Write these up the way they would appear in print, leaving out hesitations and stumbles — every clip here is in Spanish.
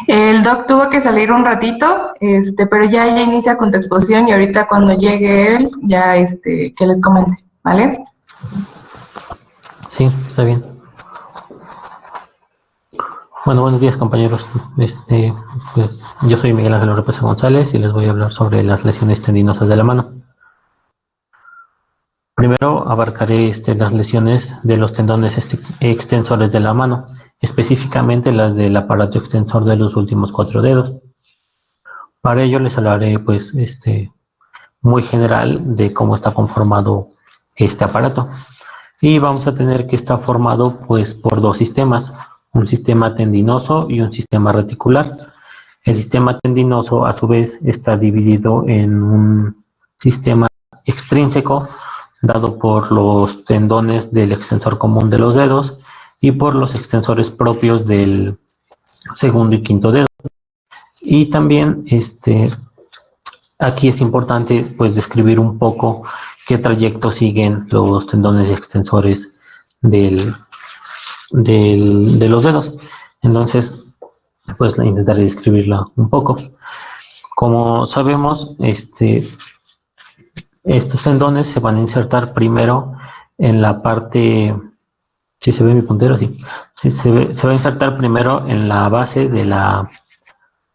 El doc tuvo que salir un ratito, pero ya inicia con tu exposición y ahorita cuando llegue él, ya que les comente, ¿vale? Sí, está bien. Bueno, buenos días, compañeros. Pues yo soy Miguel Ángel López González y les voy a hablar sobre las lesiones tendinosas de la mano. Primero abarcaré las lesiones de los tendones extensores de la mano, específicamente las del aparato extensor de los últimos 4 dedos. Para ello les hablaré, pues, muy general de cómo está conformado este aparato. Y vamos a tener que está formado, pues, por dos sistemas, un sistema tendinoso y un sistema reticular. El sistema tendinoso, a su vez, está dividido en un sistema extrínseco, dado por los tendones del extensor común de los dedos y por los extensores propios del segundo y quinto dedo. Y también aquí es importante, pues, describir un poco qué trayecto siguen los tendones extensores de los dedos. Entonces, pues intentaré describirla un poco. Como sabemos, estos tendones se van a insertar primero en la parte, si se ve mi puntero, sí, se va a insertar primero en la base de la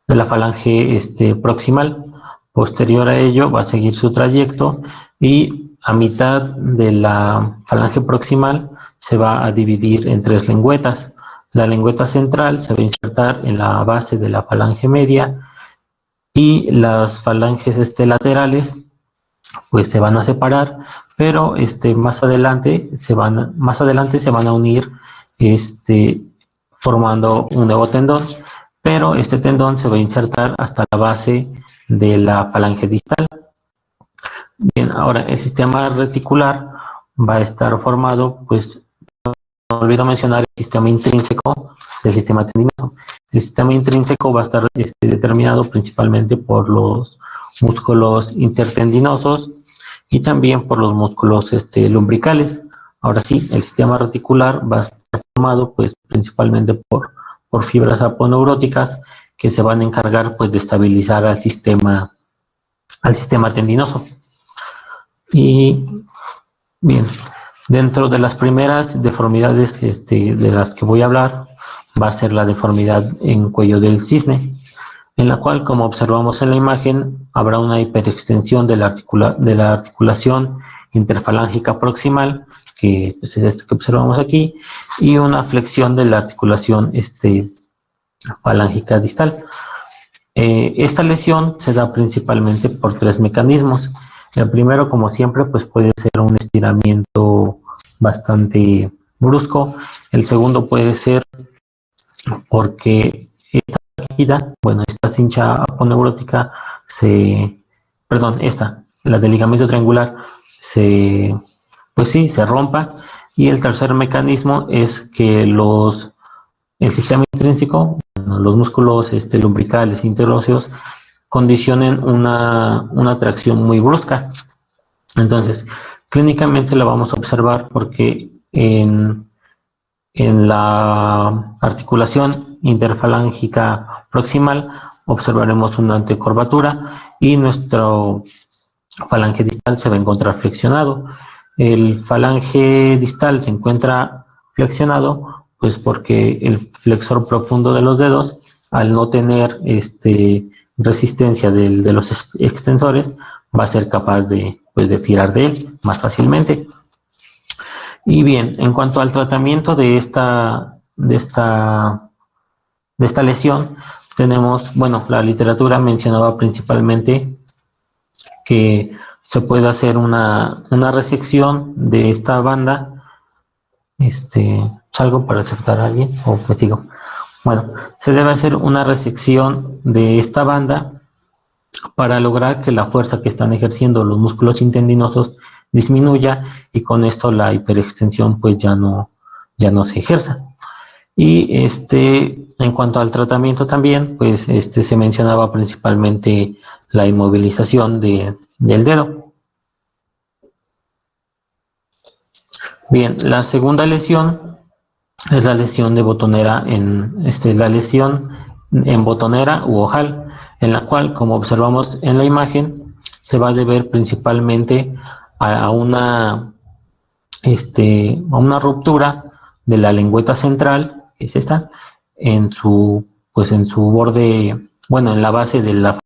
falange proximal. Posterior a ello va a seguir su trayecto y a mitad de la falange proximal se va a dividir en 3 lengüetas. La lengüeta central se va a insertar en la base de la falange media y las falanges laterales pues se van a separar, pero más adelante se van a unir formando un nuevo tendón, pero este tendón se va a insertar hasta la base de la falange distal. Bien, ahora el sistema reticular va a estar formado, pues, no olvido mencionar el sistema intrínseco del sistema tendinoso. El sistema intrínseco va a estar determinado principalmente por los músculos intertendinosos y también por los músculos lumbricales. Ahora sí, el sistema reticular va a estar formado, pues, principalmente por fibras aponeuróticas que se van a encargar, pues, de estabilizar al sistema tendinoso. Y bien, dentro de las primeras deformidades de las que voy a hablar va a ser la deformidad en cuello del cisne, en la cual, como observamos en la imagen, habrá una hiperextensión de la articulación interfalángica proximal, que pues, es que observamos aquí, y una flexión de la articulación falángica distal. Esta lesión se da principalmente por 3 mecanismos. El primero, como siempre, pues puede ser un estiramiento bastante brusco. El segundo puede ser porque esta cincha aponeurótica la del ligamento triangular se rompa. Y el tercer mecanismo es que el sistema intrínseco, los músculos lumbricales interóseos, condicionen una tracción muy brusca. Entonces, clínicamente la vamos a observar porque en la articulación interfalángica proximal observaremos una antecorvatura y nuestro falange distal se va a encontrar flexionado. El falange distal se encuentra flexionado pues porque el flexor profundo de los dedos, al no tener resistencia de los extensores, va a ser capaz de tirar de él más fácilmente. Y bien, en cuanto al tratamiento de esta lesión, tenemos, la literatura mencionaba principalmente que se puede hacer una resección de esta banda. ¿Salgo para aceptar a alguien o pues sigo? Bueno, se debe hacer una resección de esta banda para lograr que la fuerza que están ejerciendo los músculos intendinosos disminuya y con esto la hiperextensión pues ya no se ejerza. Y en cuanto al tratamiento también, pues se mencionaba principalmente la inmovilización del dedo. Bien, la segunda lesión es la lesión de botonera la lesión en botonera u ojal, en la cual, como observamos en la imagen, se va a deber principalmente a una ruptura de la lengüeta central, que es esta, en su borde, bueno, en la base de la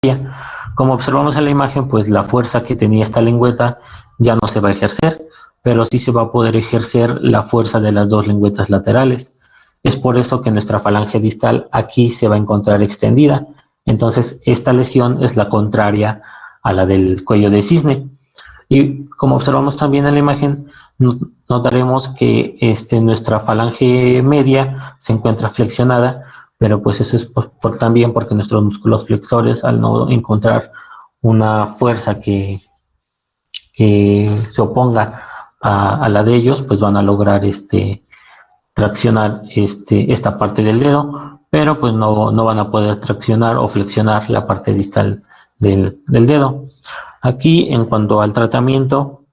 fascia. Como observamos en la imagen, pues la fuerza que tenía esta lengüeta ya no se va a ejercer, pero sí se va a poder ejercer la fuerza de las dos lengüetas laterales. Es por eso que nuestra falange distal aquí se va a encontrar extendida. Entonces, esta lesión es la contraria a la del cuello de cisne. Y como observamos también en la imagen, notaremos que nuestra falange media se encuentra flexionada, pero pues eso es también porque nuestros músculos flexores, al no encontrar una fuerza que se oponga a la de ellos, pues van a lograr traccionar esta parte del dedo, pero pues no van a poder traccionar o flexionar la parte distal del dedo. Aquí, en cuanto al tratamiento,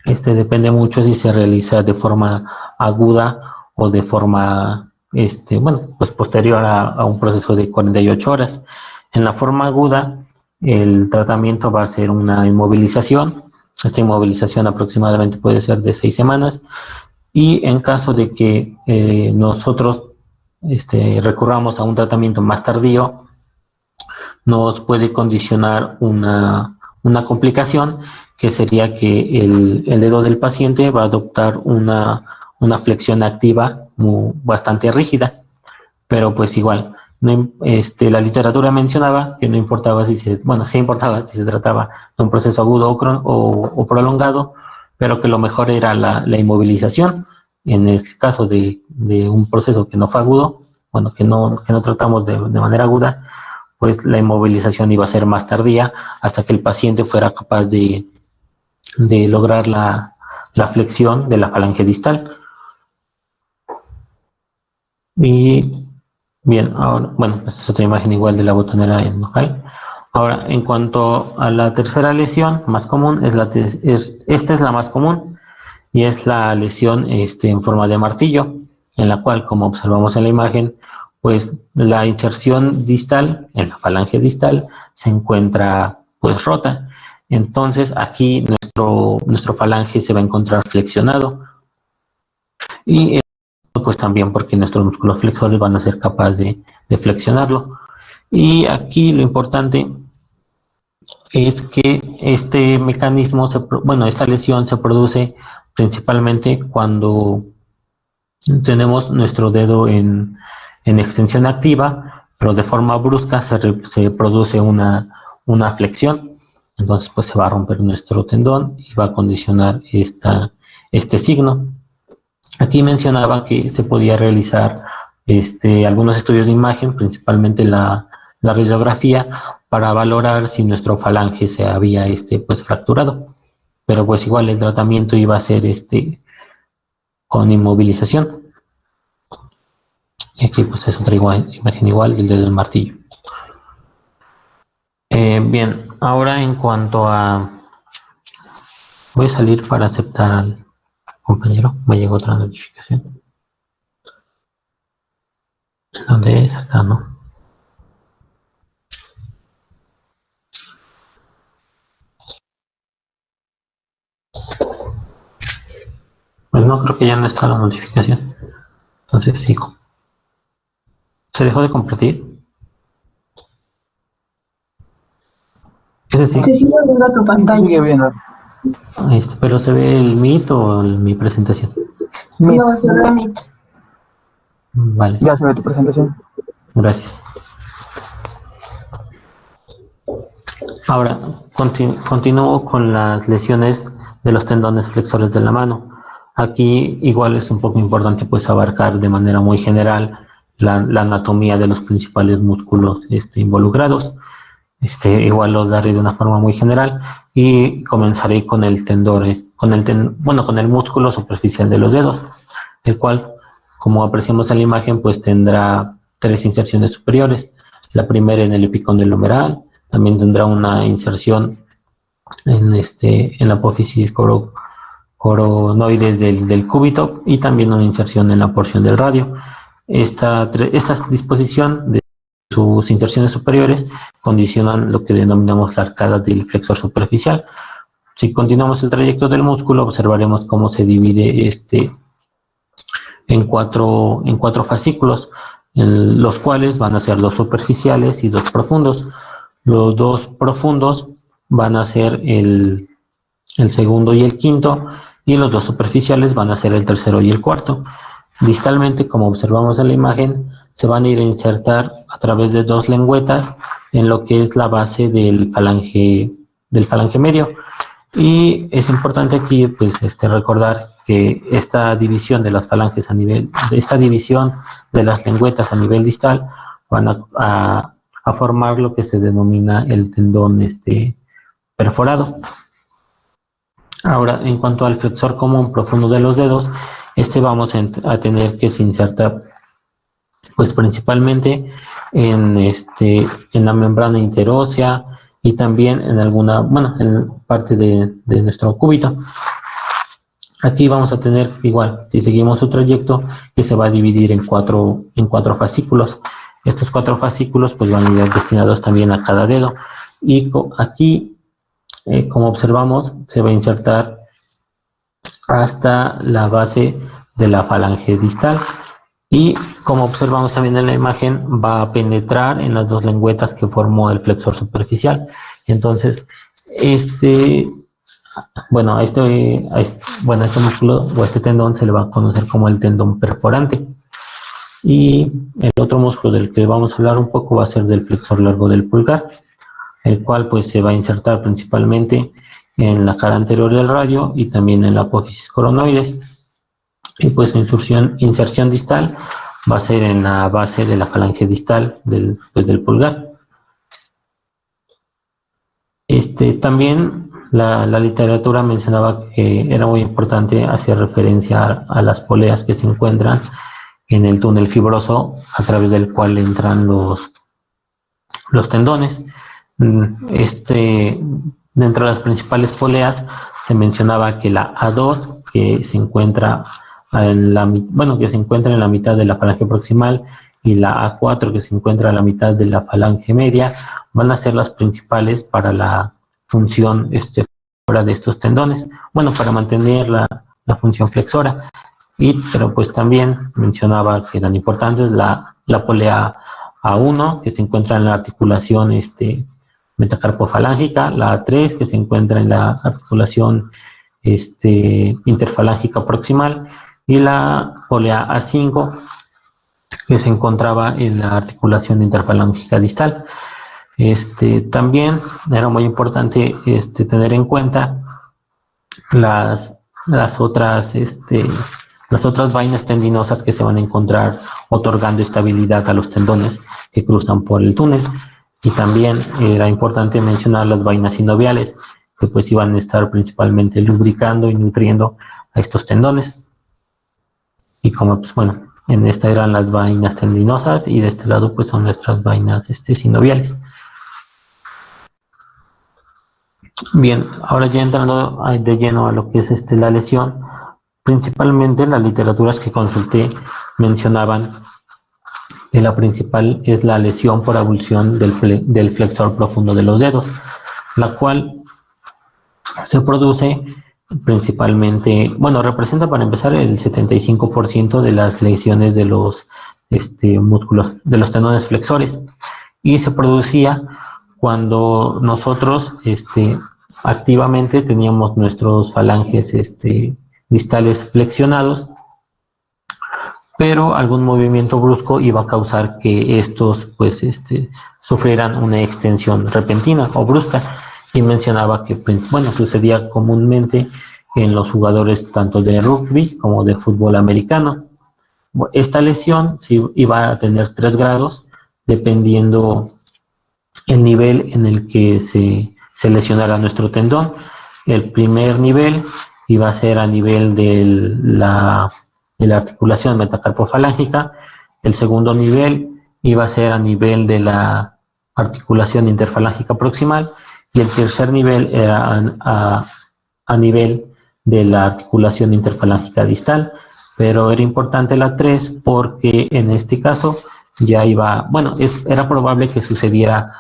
depende mucho si se realiza de forma aguda o de forma, pues posterior a un proceso de 48 horas. En la forma aguda, el tratamiento va a ser una inmovilización. Esta inmovilización aproximadamente puede ser de 6 semanas. Y en caso de que nosotros recurramos a un tratamiento más tardío, nos puede condicionar una complicación, que sería que el dedo del paciente va a adoptar una flexión activa bastante rígida, pero pues igual, la literatura mencionaba que no importaba sí importaba si se trataba de un proceso agudo o prolongado, pero que lo mejor era la inmovilización. En el caso de un proceso que no fue agudo, que no tratamos de manera aguda, pues la inmovilización iba a ser más tardía hasta que el paciente fuera capaz de lograr la flexión de la falange distal. Y bien, ahora, esta es otra imagen igual de la botonera en ojal. Ahora, en cuanto a la tercera lesión más común, esta es la más común, y es la lesión en forma de martillo, en la cual, como observamos en la imagen, pues la inserción distal, en la falange distal, se encuentra pues rota. Entonces aquí nuestro falange se va a encontrar flexionado, y pues también porque nuestros músculos flexores van a ser capaces de flexionarlo. Y aquí lo importante es que este mecanismo, esta lesión se produce principalmente cuando tenemos nuestro dedo en extensión activa, pero de forma brusca se produce una flexión. Entonces pues se va a romper nuestro tendón y va a condicionar este signo. Aquí mencionaba que se podía realizar algunos estudios de imagen, principalmente la radiografía, para valorar si nuestro falange se había pues fracturado. Pero pues igual el tratamiento iba a ser con inmovilización. Aquí pues es otra imagen igual del dedo del martillo. Bien, ahora en cuanto a... Voy a salir para aceptar al compañero. Me llegó otra notificación. ¿Dónde es? Acá, ¿no? Pues no, creo que ya no está la notificación. Entonces sigo. ¿Se dejó de compartir? Ese sí. Se sigue viendo tu pantalla. Sigue viendo. Pero ¿se ve el Meet o mi presentación? Meet. No, se ve Meet. Vale. Ya se ve tu presentación. Gracias. Ahora, continúo con las lesiones de los tendones flexores de la mano. Aquí igual es un poco importante pues abarcar de manera muy general la anatomía de los principales músculos involucrados. Igual los daré de una forma muy general y comenzaré con el tendón, con el músculo superficial de los dedos, el cual, como apreciamos en la imagen, pues tendrá 3 inserciones superiores. La primera en el epicóndilo humeral, también tendrá una inserción en la apófisis coronoides del cúbito y también una inserción en la porción del radio. Esta disposición de sus inserciones superiores condicionan lo que denominamos la arcada del flexor superficial. Si continuamos el trayecto del músculo, observaremos cómo se divide en cuatro fascículos, en los cuales van a ser 2 superficiales y 2 profundos. Los 2 profundos van a ser el segundo y el quinto, y los 2 superficiales van a ser el tercero y el cuarto. Distalmente, como observamos en la imagen, se van a ir a insertar a través de 2 lengüetas en lo que es la base del falange medio. Y es importante aquí pues recordar que esta división de las falanges esta división de las lengüetas a nivel distal van a formar lo que se denomina el tendón perforado. Ahora, en cuanto al flexor común profundo de los dedos, vamos a tener que se inserta pues principalmente en la membrana interósea y también en parte de nuestro cúbito. Aquí vamos a tener igual, si seguimos su trayecto, que se va a dividir en cuatro fascículos. Estos 4 fascículos pues van a ir destinados también a cada dedo. Y aquí, como observamos, se va a insertar hasta la base de la falange distal. Y como observamos también en la imagen, va a penetrar en las 2 lengüetas que formó el flexor superficial. Entonces, este músculo o este tendón se le va a conocer como el tendón perforante. Y el otro músculo del que vamos a hablar un poco va a ser del flexor largo del pulgar, el cual pues se va a insertar principalmente en la cara anterior del radio y también en la apófisis coronoides. Y pues su inserción distal va a ser en la base de la falange distal del pulgar. También la literatura mencionaba que era muy importante hacer referencia a las poleas que se encuentran en el túnel fibroso a través del cual entran los tendones. Dentro de las principales poleas se mencionaba que la A2, que se encuentra en la mitad de la falange proximal, y la A4, que se encuentra a la mitad de la falange media, van a ser las principales para la función flexora de estos tendones, para mantener la función flexora. Pero pues también mencionaba que eran importantes la polea A1, que se encuentra en la articulación metacarpofalángica, la A3, que se encuentra en la articulación interfalángica proximal, y la polea A5, que se encontraba en la articulación interfalángica distal. También era muy importante tener en cuenta las otras vainas tendinosas que se van a encontrar otorgando estabilidad a los tendones que cruzan por el túnel. Y también era importante mencionar las vainas sinoviales, que pues iban a estar principalmente lubricando y nutriendo a estos tendones. Y como en esta eran las vainas tendinosas, y de este lado pues son nuestras vainas sinoviales. Bien, ahora ya entrando de lleno a lo que es la lesión, principalmente las literaturas que consulté mencionaban que la principal es la lesión por abulsión del flexor profundo de los dedos, la cual se produce principalmente, representa para empezar el 75% de las lesiones de los músculos, de los tendones flexores, y se producía cuando nosotros activamente teníamos nuestros falanges distales flexionados, pero algún movimiento brusco iba a causar que estos sufrieran una extensión repentina o brusca. Y mencionaba que sucedía comúnmente en los jugadores tanto de rugby como de fútbol americano. Esta lesión iba a tener 3 grados dependiendo el nivel en el que se lesionara nuestro tendón. El primer nivel iba a ser a nivel de la articulación metacarpofalángica. El segundo nivel iba a ser a nivel de la articulación interfalángica proximal, y el tercer nivel era a nivel de la articulación interfalángica distal. Pero era importante la 3 porque en este caso ya iba, bueno, era probable que sucediera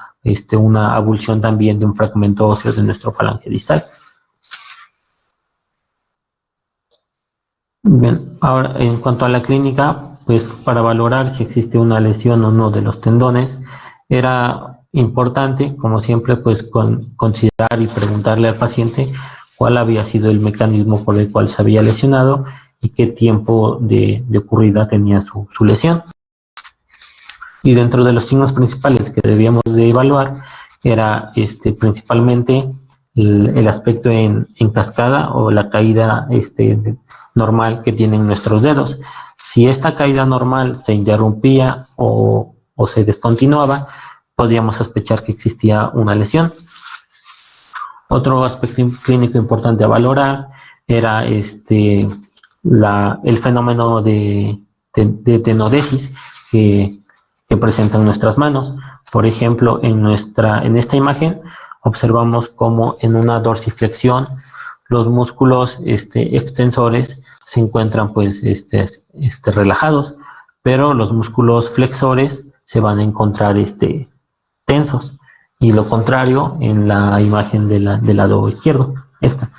una abulsión también de un fragmento óseo de nuestro falange distal. Bien, ahora en cuanto a la clínica, pues para valorar si existe una lesión o no de los tendones, era importante, como siempre, pues considerar y preguntarle al paciente cuál había sido el mecanismo por el cual se había lesionado y qué tiempo de ocurrida tenía su lesión. Y dentro de los signos principales que debíamos de evaluar era principalmente el aspecto en cascada o la caída normal que tienen nuestros dedos. Si esta caída normal se interrumpía o se descontinuaba, podríamos sospechar que existía una lesión. Otro aspecto clínico importante a valorar era el fenómeno de tenodesis que presentan nuestras manos. Por ejemplo, en esta imagen observamos como en una dorsiflexión los músculos extensores se encuentran pues relajados, pero los músculos flexores se van a encontrar tensos, y lo contrario en la imagen del lado izquierdo, esta.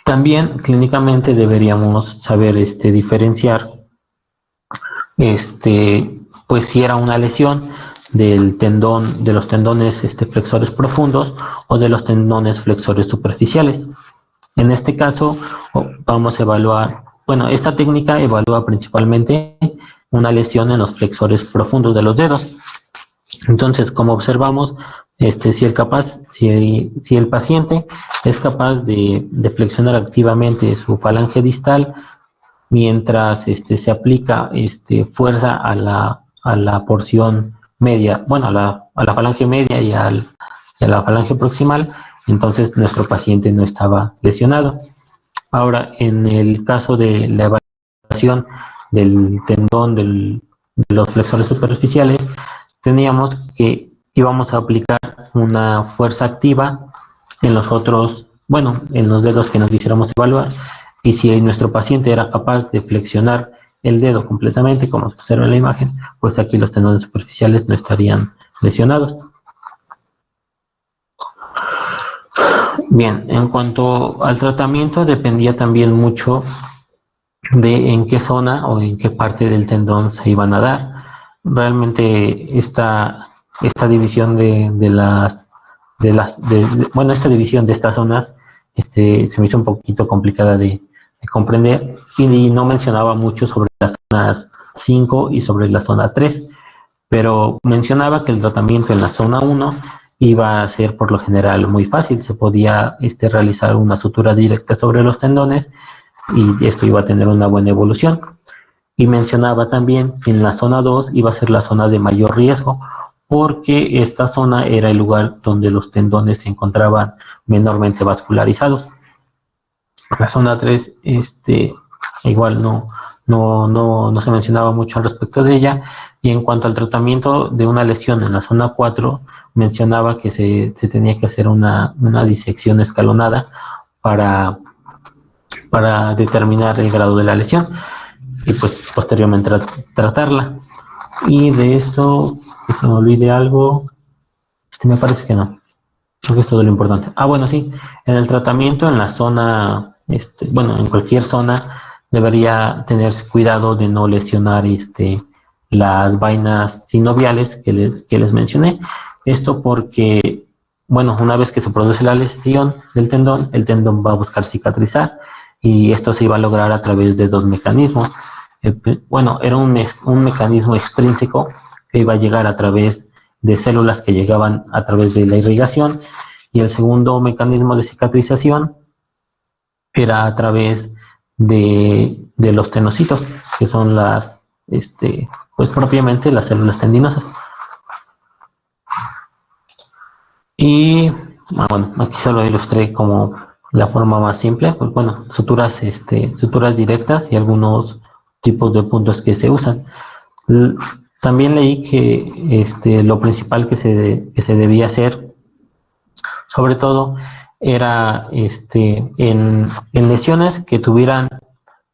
También clínicamente deberíamos saber diferenciar pues si era una lesión del tendón, de los tendones flexores profundos o de los tendones flexores superficiales. En este caso vamos a evaluar, bueno, esta técnica evalúa principalmente una lesión en los flexores profundos de los dedos. Entonces, como observamos, si el paciente es capaz de flexionar activamente su falange distal mientras se aplica fuerza a la porción media, bueno, a la falange media y a la falange proximal, entonces nuestro paciente no estaba lesionado. Ahora, en el caso de la evaluación del tendón de los flexores superficiales, teníamos que íbamos a aplicar una fuerza activa en los otros, bueno, en los dedos que nos quisiéramos evaluar, y si nuestro paciente era capaz de flexionar el dedo completamente, como se observa en la imagen, pues aquí los tendones superficiales no estarían lesionados. Bien, en cuanto al tratamiento, dependía también mucho de en qué zona o en qué parte del tendón se iban a dar. Realmente esta división esta división de estas zonas se me hizo un poquito complicada de comprender, y no mencionaba mucho sobre las zonas 5 y sobre la zona 3, pero mencionaba que el tratamiento en la zona 1 iba a ser por lo general muy fácil. Se podía realizar una sutura directa sobre los tendones y esto iba a tener una buena evolución. Y mencionaba también que en la zona 2 iba a ser la zona de mayor riesgo, porque esta zona era el lugar donde los tendones se encontraban menormente vascularizados. La zona 3, igual no se mencionaba mucho al respecto de ella. Y en cuanto al tratamiento de una lesión en la zona 4, mencionaba que se tenía que hacer una disección escalonada para determinar el grado de la lesión y pues posteriormente tratarla. Y de esto, que se me olvide algo, me parece que no. Creo que es todo lo importante. Bueno, sí, en el tratamiento en la zona, en cualquier zona, debería tenerse cuidado de no lesionar las vainas sinoviales que les mencioné. Esto porque, bueno, una vez que se produce la lesión del tendón, el tendón va a buscar cicatrizar, y esto se iba a lograr a través de dos mecanismos. Era un mecanismo extrínseco que iba a llegar a través de células que llegaban a través de la irrigación, y el segundo mecanismo de cicatrización era a través de los tenocitos, que son pues propiamente las células tendinosas. Y bueno, aquí solo ilustré como la forma más simple, pues bueno, suturas directas y algunos tipos de puntos que se usan. También leí que lo principal que se debía hacer, sobre todo, era en lesiones que tuvieran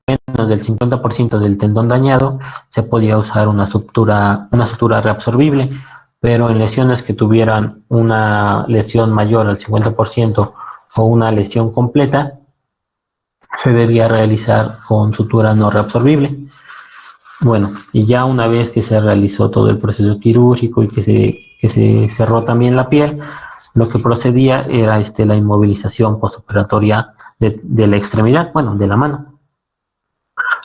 menos menos del 50% del tendón dañado, se podía usar una sutura reabsorbible, pero en lesiones que tuvieran una lesión mayor al 50% o una lesión completa, se debía realizar con sutura no reabsorbible. Bueno, y ya una vez que se realizó todo el proceso quirúrgico y que se cerró también la piel, lo que procedía era la inmovilización postoperatoria de la extremidad, bueno, de la mano,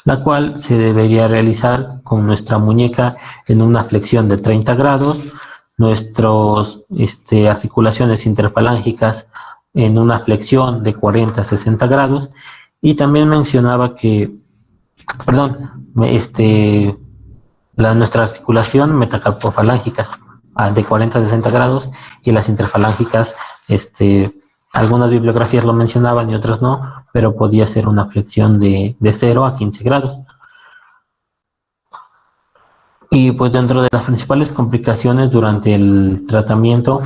la cual se debería realizar con nuestra muñeca en una flexión de 30 grados, nuestras articulaciones interfalángicas en una flexión de 40 a 60 grados, y también mencionaba que, nuestra articulación metacarpofalángicas de 40 a 60 grados, y las interfalángicas, algunas bibliografías lo mencionaban y otras no, pero podía ser una flexión de 0 a 15 grados. Y pues dentro de las principales complicaciones durante el tratamiento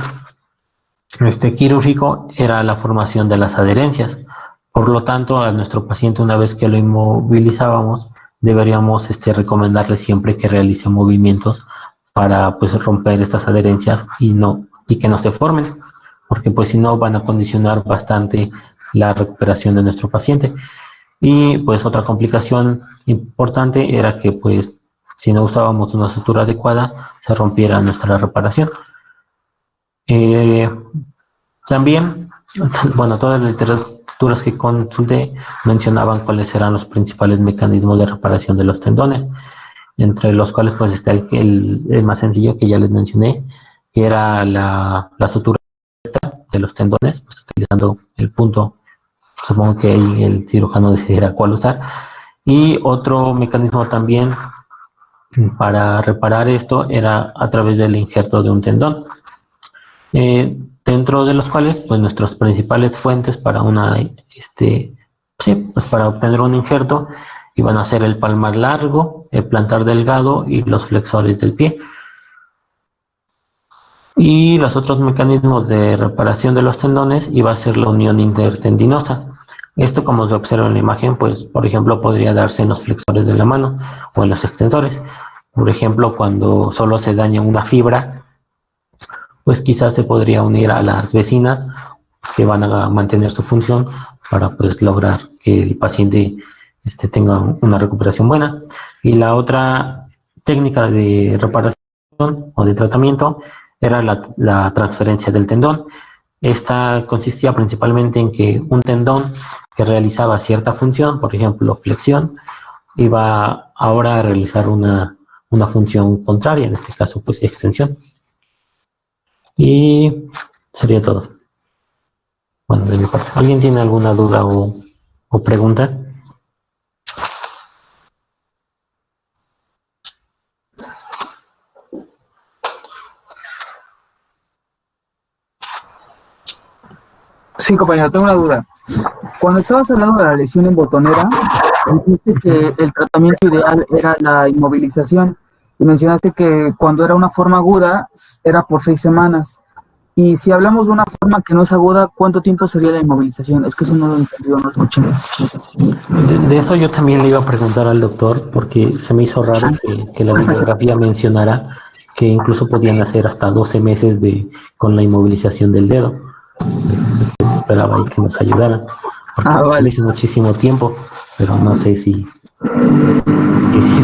quirúrgico era la formación de las adherencias. Por lo tanto, a nuestro paciente, una vez que lo inmovilizábamos, deberíamos recomendarle siempre que realice movimientos para pues romper estas adherencias y que no se formen, porque pues si no van a condicionar bastante la recuperación de nuestro paciente. Y pues otra complicación importante era que pues si no usábamos una sutura adecuada, se rompiera nuestra reparación. También, bueno, todas las literaturas que consulté mencionaban cuáles eran los principales mecanismos de reparación de los tendones, entre los cuales pues está el más sencillo que ya les mencioné, que era la sutura de los tendones, pues, utilizando el punto. Supongo que ahí el cirujano decidirá cuál usar. Y otro mecanismo también para reparar esto era a través del injerto de un tendón, dentro de los cuales pues nuestras principales fuentes para para obtener un injerto iban a ser el palmar largo, el plantar delgado y los flexores del pie. Y los otros mecanismos de reparación de los tendones iba a ser la unión intertendinosa. Esto, como se observa en la imagen, pues por ejemplo podría darse en los flexores de la mano o en los extensores. Por ejemplo, cuando solo se daña una fibra, pues quizás se podría unir a las vecinas que van a mantener su función para pues lograr que el paciente tenga una recuperación buena. Y la otra técnica de reparación o de tratamiento era la transferencia del tendón. Esta consistía principalmente en que un tendón que realizaba cierta función, por ejemplo flexión, iba ahora a realizar una función contraria, en este caso pues extensión. Y sería todo. Bueno, de mi parte. ¿Alguien tiene alguna duda o pregunta? Sí, compañero, tengo una duda. Cuando estabas hablando de la lesión en botonera, dijiste que el tratamiento ideal era la inmovilización y mencionaste que cuando era una forma aguda era por 6 semanas. Y si hablamos de una forma que no es aguda, ¿cuánto tiempo sería la inmovilización? Es que eso no lo entendí, no lo escuché. De eso yo también le iba a preguntar al doctor, porque se me hizo raro que la bibliografía mencionara que incluso podían hacer hasta 12 meses con la inmovilización del dedo. Entonces pues, esperaba ahí que nos ayudaran, porque vale. se me hizo muchísimo tiempo, pero no sé si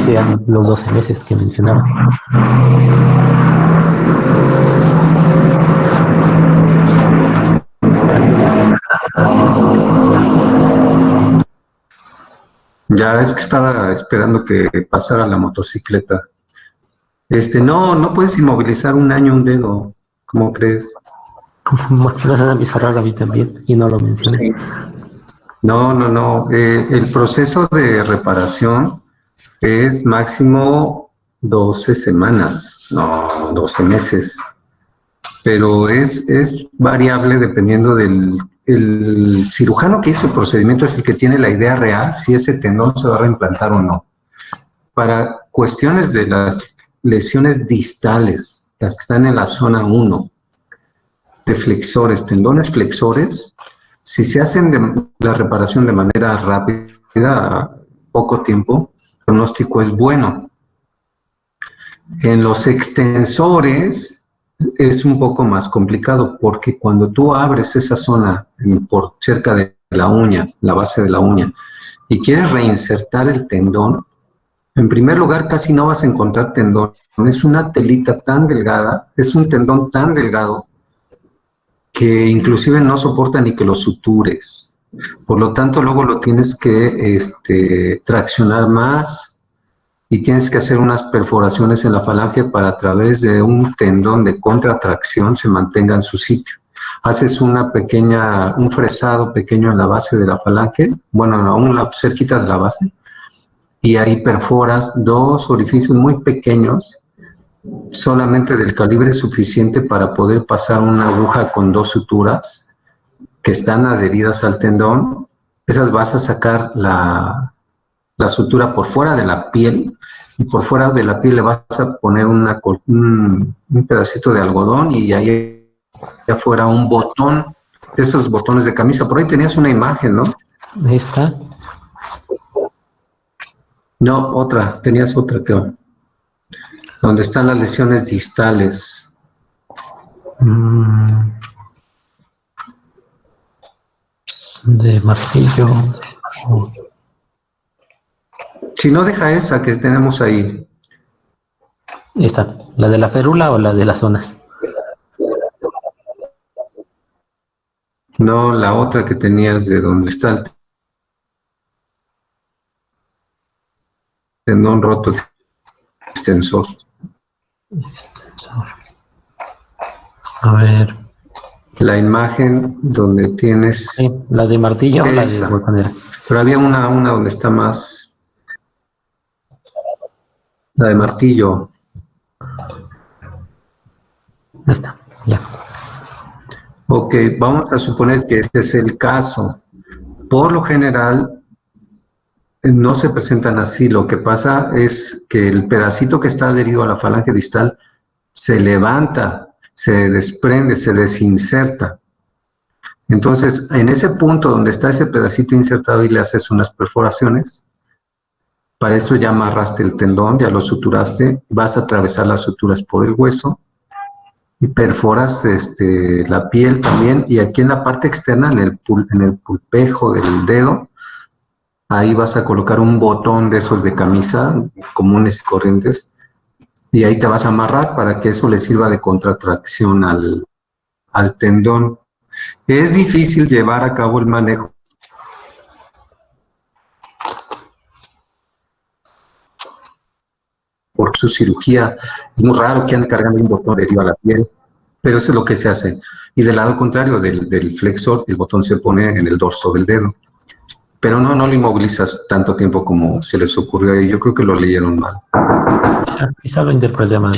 sean los 12 meses que mencionaba. Ya es que estaba esperando que pasara la motocicleta. No puedes inmovilizar un año un dedo, ¿cómo crees? No se me hizo raro a mí también y no lo mencioné. Sí. No. El proceso de reparación es máximo 12 semanas, no 12 meses. Pero es variable dependiendo del cirujano que hizo el procedimiento, es el que tiene la idea real si ese tendón se va a reimplantar o no. Para cuestiones de las lesiones distales, las que están en la zona 1, de flexores, tendones flexores, si se hacen la reparación de manera rápida, poco tiempo, el pronóstico es bueno. En los extensores es un poco más complicado porque cuando tú abres esa zona por cerca de la uña, la base de la uña, y quieres reinsertar el tendón, en primer lugar casi no vas a encontrar tendón. Es una telita tan delgada, es un tendón tan delgado que inclusive no soporta ni que lo sutures. Por lo tanto, luego lo tienes que traccionar más y tienes que hacer unas perforaciones en la falange para a través de un tendón de contratracción se mantenga en su sitio. Haces un fresado pequeño en la base de la falange, bueno, cerquita de la base, y ahí perforas 2 orificios muy pequeños, solamente del calibre suficiente para poder pasar una aguja con 2 suturas que están adheridas al tendón. Esas vas a sacar la sutura por fuera de la piel, y por fuera de la piel le vas a poner un pedacito de algodón y ahí afuera un botón, de esos botones de camisa. Por ahí tenías una imagen, ¿no? Ahí está. No, tenías otra, creo. Donde están las lesiones distales. De martillo. Si no, deja esa que tenemos ahí. Esta, ¿la de la férula o la de las zonas? No, la otra que tenías de donde está el tendón roto extensor. A ver. La imagen donde tienes... Sí, la de martillo o la de esa. botonera. Pero había una donde está más... La de martillo. Ahí está, ya. Ok, vamos a suponer que este es el caso. Por lo general, no se presentan así. Lo que pasa es que el pedacito que está adherido a la falange distal se levanta, se desprende, se desinserta. Entonces, en ese punto donde está ese pedacito insertado y le haces unas perforaciones, para eso ya amarraste el tendón, ya lo suturaste, vas a atravesar las suturas por el hueso y perforas la piel también, y aquí en la parte externa, en el pulpejo del dedo, ahí vas a colocar un botón de esos de camisa, comunes y corrientes, y ahí te vas a amarrar para que eso le sirva de contratracción al tendón. Es difícil llevar a cabo el manejo por su cirugía. Es muy raro que ande cargando un botón adherido a la piel, pero eso es lo que se hace. Y del lado contrario del flexor, el botón se pone en el dorso del dedo. Pero no lo inmovilizas tanto tiempo como se les ocurrió ahí. Yo creo que lo leyeron mal. Quizá lo interpreté mal.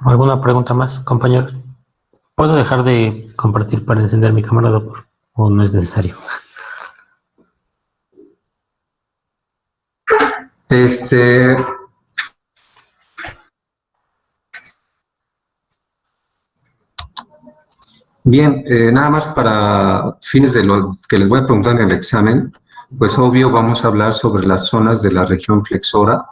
¿Alguna pregunta más, compañeros? ¿Puedo dejar de compartir para encender mi cámara, doctor? ¿O no es necesario? Bien, nada más para fines de lo que les voy a preguntar en el examen, pues obvio vamos a hablar sobre las zonas de la región flexora,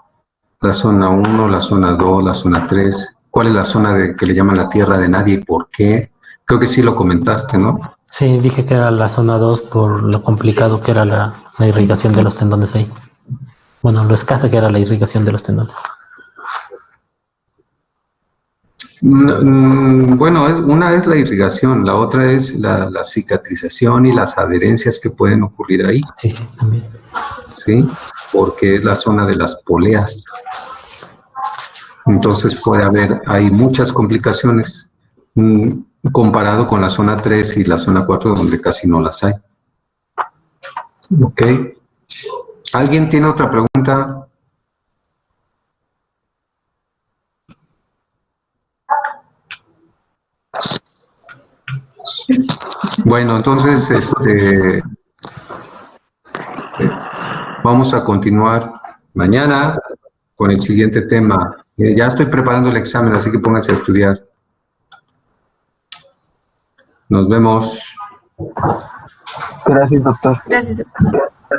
la zona 1, la zona 2, la zona 3, cuál es la zona que le llaman la tierra de nadie y por qué. Creo que sí lo comentaste, ¿no? Sí, dije que era la zona 2 por lo complicado que era la irrigación de los tendones ahí. Bueno, lo escasa que era la irrigación de los tendones. Bueno, una es la irrigación, la otra es la cicatrización y las adherencias que pueden ocurrir ahí. Sí, también. ¿Sí? Porque es la zona de las poleas. Entonces hay muchas complicaciones comparado con la zona 3 y la zona 4, donde casi no las hay. Ok. ¿Alguien tiene otra pregunta? Bueno, entonces, vamos a continuar mañana con el siguiente tema. Ya estoy preparando el examen, así que pónganse a estudiar. Nos vemos. Gracias, doctor. Gracias.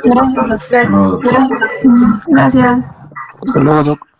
Gracias, doctor. Gracias. Gracias. Hasta luego, doc.